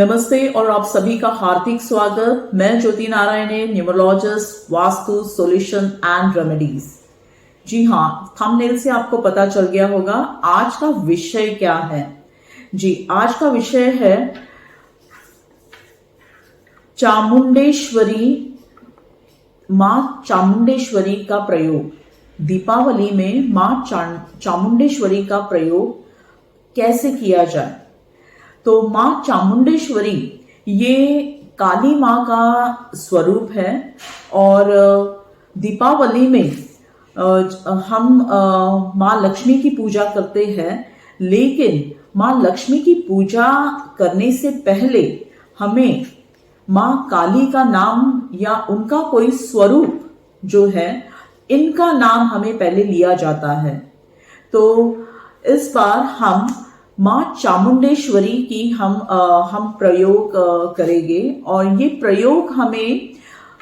नमस्ते और आप सभी का हार्दिक स्वागत। मैं Jyoti Narayan, numerologist, vastu solution and remedies. जी हाँ, थंबनेल से आपको पता चल गया होगा आज का विषय क्या है। जी, आज का विषय है चामुंडेश्वरी, माँ चामुंडेश्वरी का प्रयोग। दीपावली में माँ चामुंडेश्वरी का प्रयोग कैसे किया जाए। तो माँ चामुंडेश्वरी ये काली माँ का स्वरूप है और दीपावली में हम माँ लक्ष्मी की पूजा करते हैं, लेकिन माँ लक्ष्मी की पूजा करने से पहले हमें माँ काली का नाम या उनका कोई स्वरूप जो है, इनका नाम हमें पहले लिया जाता है। तो इस बार हम माँ चामुंडेश्वरी की हम प्रयोग करेंगे और ये प्रयोग हमें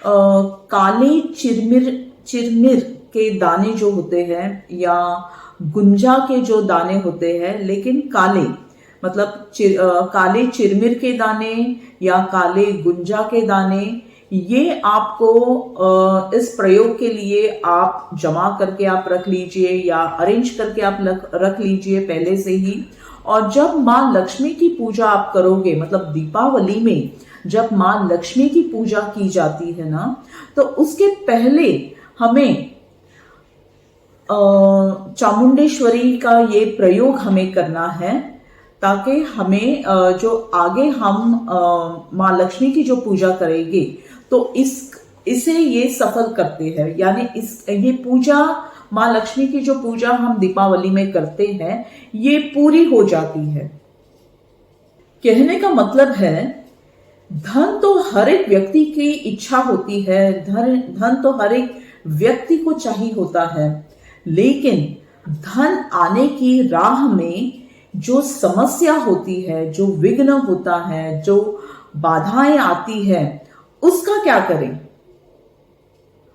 काले चिरमिर के दाने जो होते हैं या गुंजा के जो दाने होते हैं, लेकिन काले मतलब काले चिरमिर के दाने या काले गुंजा के दाने, ये आपको इस प्रयोग के लिए आप जमा करके आप रख लीजिए या अरेंज करके आप रख लीजिए पहले से ही। और जब माँ लक्ष्मी की पूजा आप करोगे, मतलब दीपावली में जब माँ लक्ष्मी की पूजा की जाती है ना, तो उसके पहले हमें चामुंडेश्वरी का ये प्रयोग हमें करना है, ताकि हमें जो आगे हम माँ लक्ष्मी की जो पूजा करेंगे तो इसे ये सफल करते हैं। यानी ये पूजा, माँ लक्ष्मी की जो पूजा हम दीपावली में करते हैं, ये पूरी हो जाती है। कहने का मतलब है, धन तो हर एक व्यक्ति की इच्छा होती है, धन तो हर एक व्यक्ति को चाहिए होता है, लेकिन धन आने की राह में जो समस्या होती है, जो विघ्न होता है, जो बाधाएं आती है, उसका क्या करें।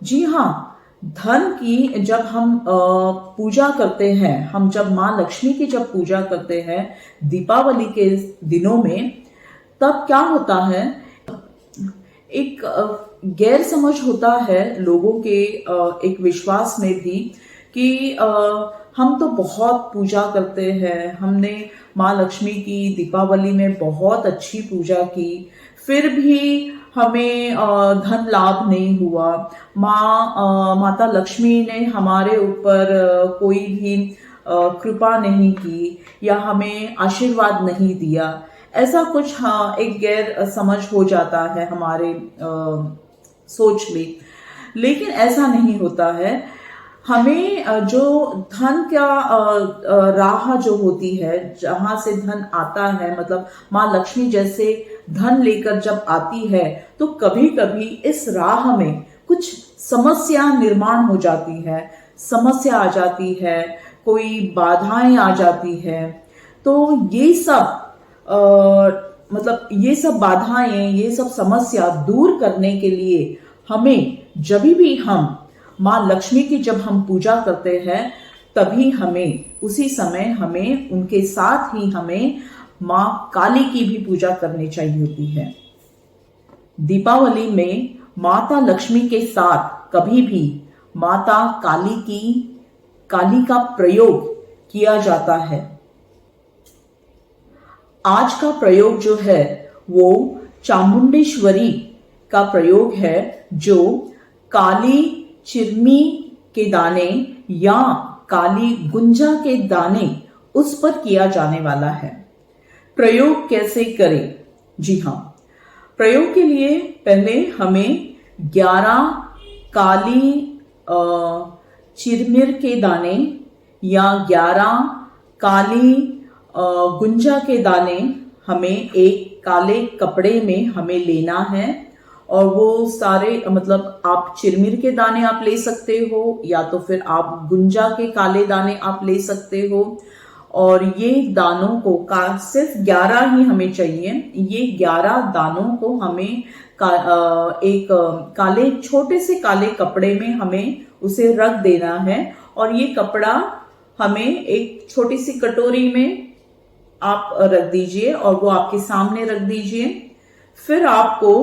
जी हाँ, धन की जब हम पूजा करते हैं, हम जब माँ लक्ष्मी की जब पूजा करते हैं दीपावली के दिनों में, तब क्या होता है, एक गैर समझ होता है लोगों के एक विश्वास में भी कि हम तो बहुत पूजा करते हैं, हमने माँ लक्ष्मी की दीपावली में बहुत अच्छी पूजा की, फिर भी हमें धन लाभ नहीं हुआ, माता लक्ष्मी ने हमारे ऊपर कोई भी कृपा नहीं की या हमें आशीर्वाद नहीं दिया। ऐसा कुछ एक गैर समझ हो जाता है हमारे सोच में, लेकिन ऐसा नहीं होता है। हमें जो धन का राह जो होती है, जहां से धन आता है, मतलब माँ लक्ष्मी जैसे धन लेकर जब आती है, तो कभी कभी इस राह में कुछ समस्या निर्माण हो जाती है, समस्या आ जाती है, कोई बाधाएं आ जाती है। तो ये सब मतलब ये सब बाधाएं, ये सब समस्या दूर करने के लिए हमें जब भी हम माँ लक्ष्मी की जब हम पूजा करते हैं, तभी हमें उसी समय हमें उनके साथ ही हमें माँ काली की भी पूजा करनी चाहिए होती है। दीपावली में माता लक्ष्मी के साथ कभी भी माता काली का प्रयोग किया जाता है। आज का प्रयोग जो है वो चामुंडेश्वरी का प्रयोग है, जो काली चिरमी के दाने या काली गुंजा के दाने उस पर किया जाने वाला है। प्रयोग कैसे करें। जी हाँ, प्रयोग के लिए पहले हमें 11 काली चिरमिर के दाने या 11 काली गुंजा के दाने हमें एक काले कपड़े में हमें लेना है। और वो सारे, मतलब आप चिरमिर के दाने आप ले सकते हो या तो फिर आप गुंजा के काले दाने आप ले सकते हो। और ये दानों को सिर्फ 11 ही हमें चाहिए। ये 11 दानों को हमें एक काले, छोटे से काले कपड़े में हमें उसे रख देना है। और ये कपड़ा हमें एक छोटी सी कटोरी में आप रख दीजिए और वो आपके सामने रख दीजिए। फिर आपको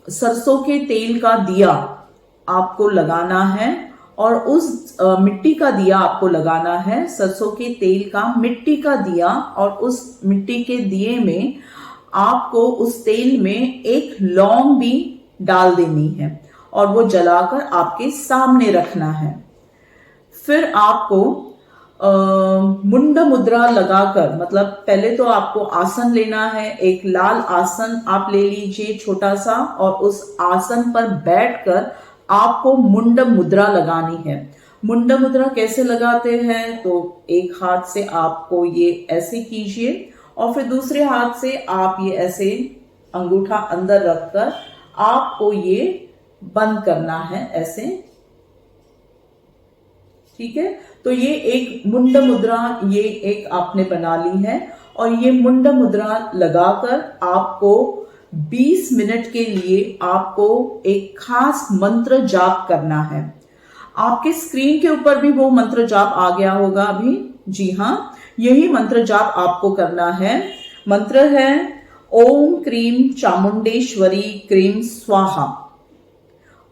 सरसों के तेल का दिया आपको लगाना है और उस मिट्टी का दिया आपको लगाना है, सरसों के तेल का मिट्टी का दिया, और उस मिट्टी के दिए में आपको उस तेल में एक लौंग भी डाल देनी है और वो जलाकर आपके सामने रखना है। फिर आपको मुंड मुद्रा लगाकर, मतलब पहले तो आपको आसन लेना है, एक लाल आसन आप ले लीजिए छोटा सा, और उस आसन पर बैठकर आपको मुंड मुद्रा लगानी है। मुंड मुद्रा कैसे लगाते हैं, तो एक हाथ से आपको ये ऐसे कीजिए और फिर दूसरे हाथ से आप ये ऐसे अंगूठा अंदर रखकर आपको ये बंद करना है ऐसे, ठीक है। तो ये एक मुंड मुद्रा, ये एक आपने बना ली है, और ये मुंड मुद्रा लगाकर आपको 20 मिनट के लिए आपको एक खास मंत्र जाप करना है। आपके स्क्रीन के ऊपर भी वो मंत्र जाप आ गया होगा अभी। जी हाँ, यही मंत्र जाप आपको करना है। मंत्र है ओम क्रीम चामुंडेश्वरी क्रीम स्वाहा।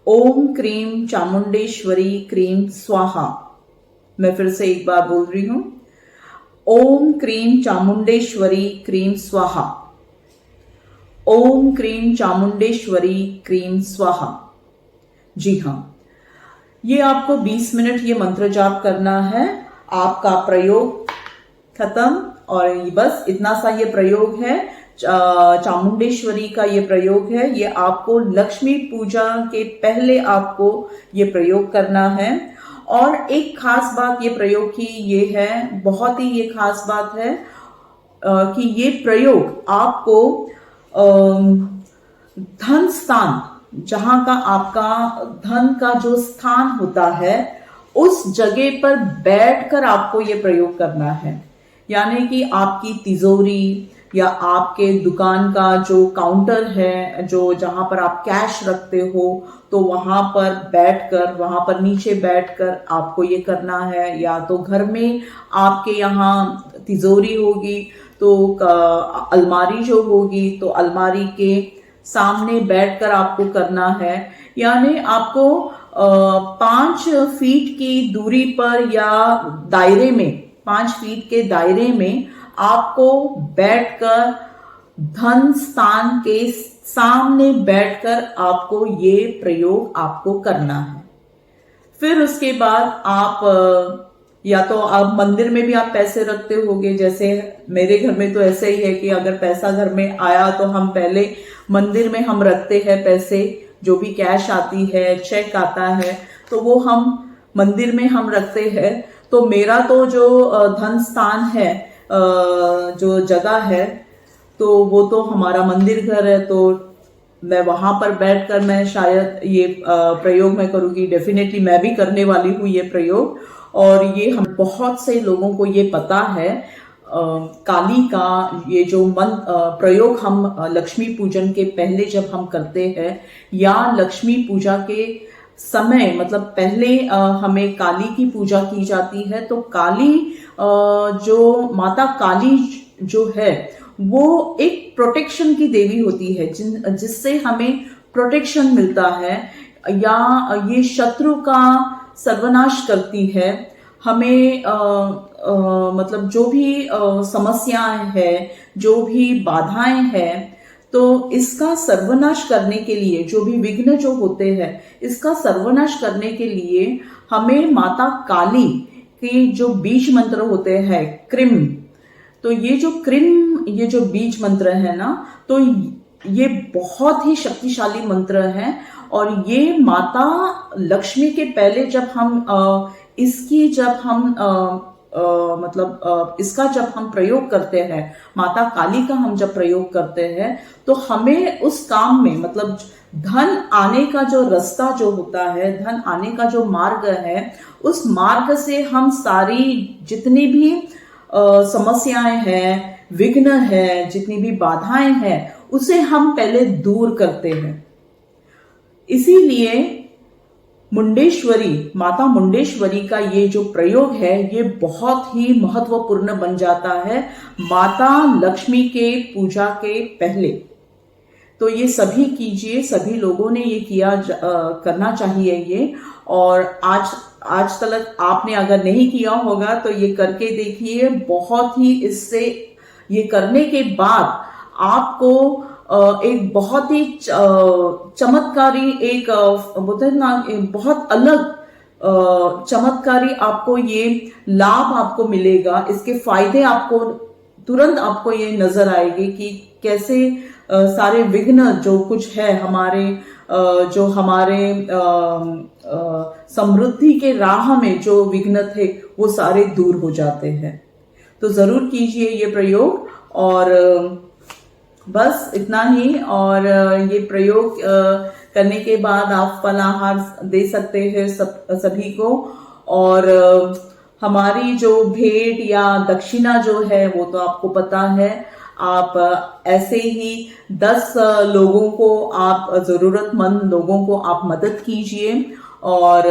ओम क्रीम चामुंडेश्वरी क्रीम स्वाहा। मैं फिर से एक बार बोल रही हूं, ओम क्रीम चामुंडेश्वरी क्रीम स्वाहा। ओम क्रीम चामुंडेश्वरी क्रीम स्वाहा। जी हाँ, ये आपको 20 मिनट ये मंत्र जाप करना है। आपका प्रयोग खत्म, और बस इतना सा ये प्रयोग है, चामुंडेश्वरी का ये प्रयोग है। ये आपको लक्ष्मी पूजा के पहले आपको ये प्रयोग करना है। और एक खास बात ये प्रयोग की ये है, बहुत ही ये खास बात है कि ये प्रयोग आपको धन स्थान, जहां का आपका धन का जो स्थान होता है, उस जगह पर बैठकर आपको ये प्रयोग करना है। यानी कि आपकी तिजोरी या आपके दुकान का जो काउंटर है, जो जहां पर आप कैश रखते हो, तो वहां पर बैठकर, वहां पर नीचे बैठकर आपको ये करना है। या तो घर में आपके यहाँ तिजोरी होगी तो अलमारी जो होगी, तो अलमारी के सामने बैठकर आपको करना है। यानी आपको 5 फीट की दूरी पर या दायरे में, 5 फीट के दायरे में आपको बैठकर धन स्थान के सामने बैठकर आपको ये प्रयोग आपको करना है। फिर उसके बाद आप या तो आप मंदिर में भी आप पैसे रखते होगे, जैसे मेरे घर में तो ऐसे ही है कि अगर पैसा घर में आया तो हम पहले मंदिर में हम रखते हैं पैसे, जो भी कैश आती है, चेक आता है, तो वो हम मंदिर में हम रखते हैं। तो मेरा तो जो धन स्थान है, जो जगह है, तो वो तो हमारा मंदिर घर है, तो मैं वहां पर बैठकर मैं शायद ये प्रयोग मैं करूंगी। डेफिनेटली मैं भी करने वाली हूँ ये प्रयोग। और ये हम बहुत से लोगों को ये पता है, काली का ये जो प्रयोग हम लक्ष्मी पूजन के पहले जब हम करते हैं, या लक्ष्मी पूजा के समय, मतलब पहले हमें काली की पूजा की जाती है। तो काली जो माता काली जो है, वो एक प्रोटेक्शन की देवी होती है, जिससे हमें प्रोटेक्शन मिलता है, या ये शत्रु का सर्वनाश करती है। हमें मतलब जो भी समस्याएं हैं, जो भी बाधाएं हैं, तो इसका सर्वनाश करने के लिए, जो भी विघ्न जो होते हैं, इसका सर्वनाश करने के लिए हमें माता काली के जो बीज मंत्र होते हैं, क्रिम, तो ये जो बीज मंत्र है ना, तो ये बहुत ही शक्तिशाली मंत्र है। और ये माता लक्ष्मी के पहले जब हम इसका जब हम प्रयोग करते हैं, माता काली का हम जब प्रयोग करते हैं, तो हमें उस काम में, मतलब धन आने का जो रास्ता जो होता है, धन आने का जो मार्ग है, उस मार्ग से हम सारी जितनी भी समस्याएं हैं, विघ्न है, जितनी भी बाधाएं हैं, उसे हम पहले दूर करते हैं। इसीलिए मुंडेश्वरी, माता मुंडेश्वरी का ये जो प्रयोग है ये बहुत ही महत्वपूर्ण बन जाता है माता लक्ष्मी के पूजा के पहले। तो ये सभी कीजिए, सभी लोगों ने ये करना चाहिए ये। और आज तक आपने अगर नहीं किया होगा तो ये करके देखिए। बहुत ही इससे ये करने के बाद आपको एक बहुत ही चमत्कारी, एक बोलते हैं ना, बहुत अलग चमत्कारी आपको ये लाभ आपको मिलेगा। इसके फायदे आपको तुरंत आपको ये नजर आएगी कि कैसे सारे विघ्न जो कुछ है हमारे, जो हमारे समृद्धि के राह में जो विघ्न थे वो सारे दूर हो जाते हैं। तो जरूर कीजिए ये प्रयोग। और बस इतना ही। और ये प्रयोग करने के बाद आप फलाहार दे सकते हैं सभी को। और हमारी जो भेंट या दक्षिणा जो है वो तो आपको पता है। आप ऐसे ही 10 लोगों को, आप जरूरतमंद लोगों को आप मदद कीजिए। और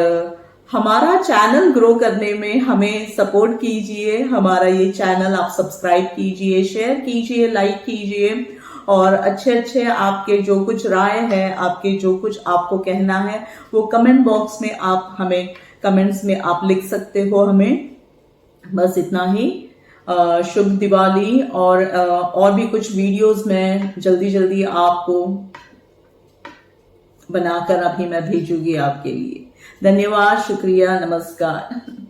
हमारा चैनल ग्रो करने में हमें सपोर्ट कीजिए। हमारा ये चैनल आप सब्सक्राइब कीजिए, शेयर कीजिए, लाइक कीजिए। और अच्छे आपके जो कुछ राय है, आपके जो कुछ आपको कहना है वो कमेंट बॉक्स में आप हमें कमेंट्स में आप लिख सकते हो हमें। बस इतना ही। शुभ दिवाली। और भी कुछ वीडियोस मैं जल्दी आपको बनाकर अभी मैं भेजूंगी आपके लिए। धन्यवाद, शुक्रिया, नमस्कार।